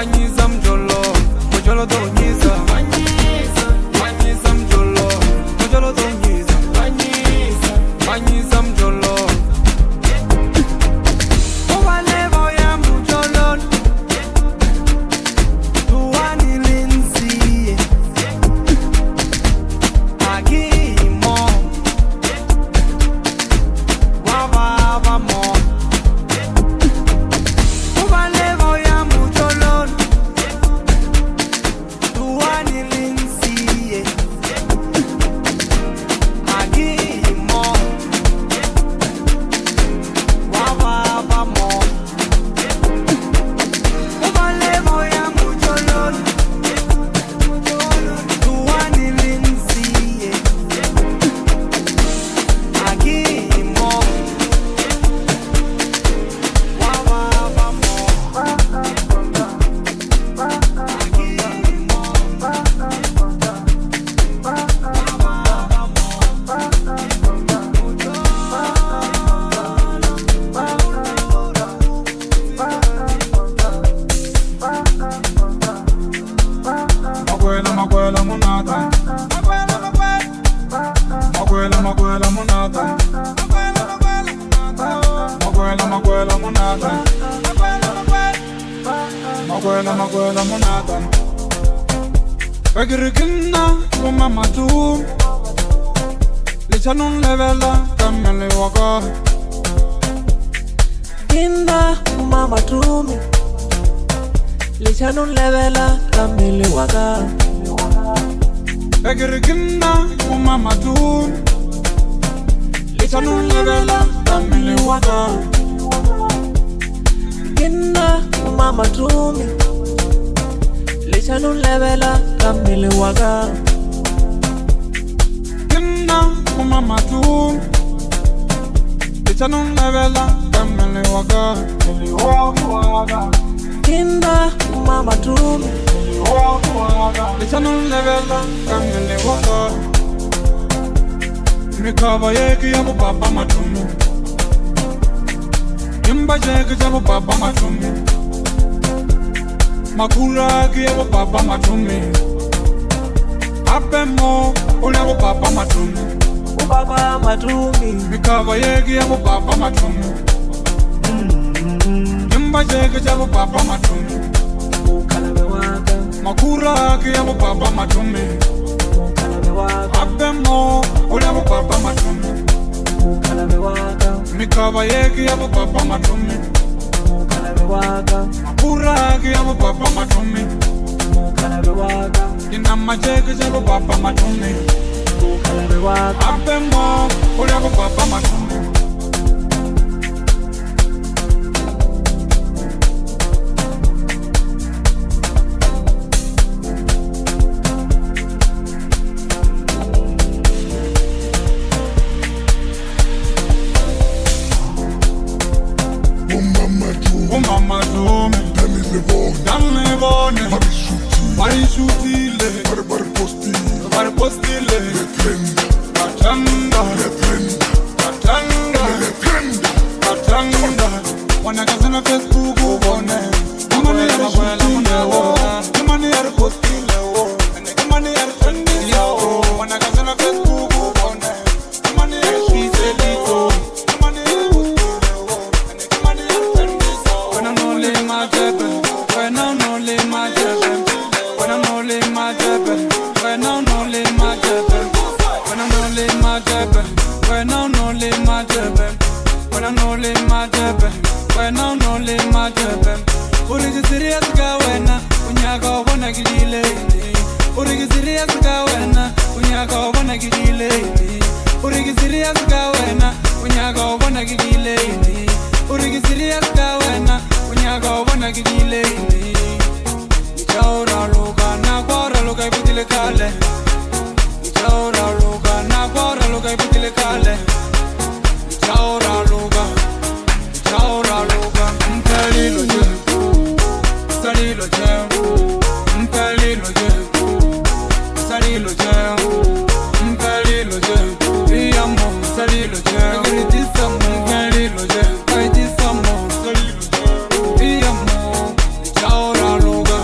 Wanyiza mjolo, mjolo donyiza. Wanyiza mjolo, mjolo donyiza. Wanyiza mjolo. Owalevo ya mjolo. Tuwani linzi. Agimo. Wababa mo. Owalevo ya mjolo. Tuwani linzi. Agimo. Wababa mo. Owalevo ya mjolo. Tuwani linzi. Agimo. Wababa mo. Makwela monata. Makwela monata. Makwela monata. Makwela monata. Pagirikina mama tu. Lichanun levela kamele waka. Kinda mama tumi Lichanun levela kamili waka Pagirikina mama tu. Lichanun levela kamele waka. Kinda mama tumi Lichanun levela kamili waka Kinna mama tu. Lichanun levela kamele waka. Kinda mama tumi Lichanun levela kamele waka. Mikava yeki ya papa matumu. Imba yeki ya papa matumu. Makura ki ya papa matumu. Apemo ule papa matumu. Baba matumi Mikava yeki ya papa matumu. Imba yeki ya papa matumu. Ukalabe waka Makura ki ya papa matumu. Ukalabe waka Apemo ule papa matumu. Ukalabe waka Mikava yeki ya papa matumu. Ukalabe waka Makura ki ya papa matumu. Ukalabe waka Ina majeki ya papa matumu. Ukalabe waka Apemo ule papa matumu. Mama tume Danne vone Parishutile Paripostile Katanga Katanga Wanakazana Facebook ubone Imani ya shutile wo Imani ya repostile wo Imani ya trendile wo Wanakazana Facebook ubone Imani ya shutile wo Imani ya repostile wo Imani ya trendile wo When I'm only my jebe When I'm only my jebe When I'm only my jebe When I'm only my jebe When I'm only my jebe When I'm only my jebe When I'm only my jebe When I'm only my jebe Urigi serious ga wena Unyaga wana gidile Urigi serious ga wena Unyaga wana gidile Urigi serious ga wena Unyaga wana gidile Urigi serious ga wena Unyaga wana gidile Chaura luka na kwara luka ibitile kale Chaura luka na kwara luka ibitile kale Chaura luka Mkalilo je Salilo je Mkalilo je Salilo je Mkalilo je Iyamo salilo je Gritisa mkalilo je Kaitisa mo salilo je Iyamo Chaura luka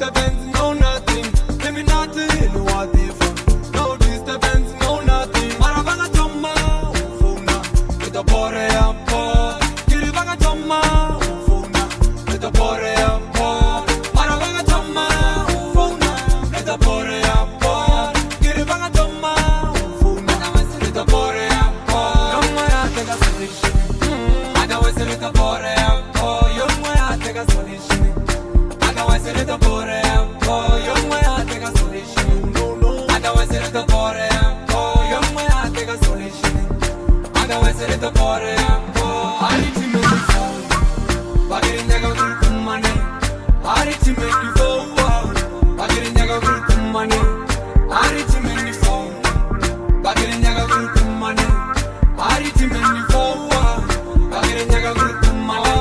No Aritimeni forward, bagere nyaga kumane. Aritimeni forward, bagere nyaga kumane. Aritimeni forward, bagere nyaga kumane.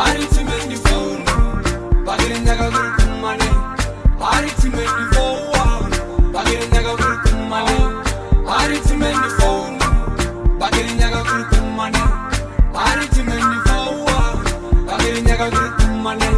Aritimeni forward, bagere nyaga kumane. Aritimeni forward, bagere nyaga kumane. Aritimeni forward, bagere nyaga kumane. Aritimeni forward, bagere nyaga kumane.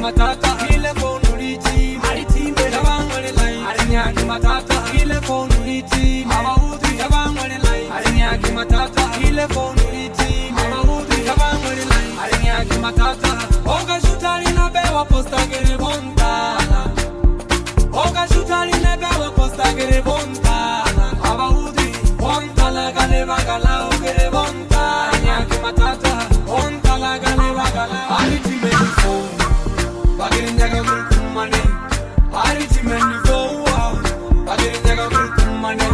Matata ile fonuliti maritime yabangwele line arinyaki matata ile fonuliti mabauti yabangwele line arinyaki matata ile fonuliti mabauti yabangwele line arinyaki matata oga shutari na bewa posta gere bontana oga shutari na bewa posta gere bontana mabauti bontala gale bagala ogere bontana arinyaki matata bontala gale bagala aritime phone bagere nyaga kumane aritimeni forward bagere nyaga kumane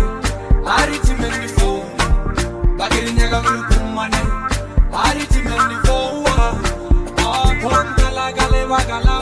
aritimeni forward bagere nyaga kumane aritimeni forward bontala gale bagala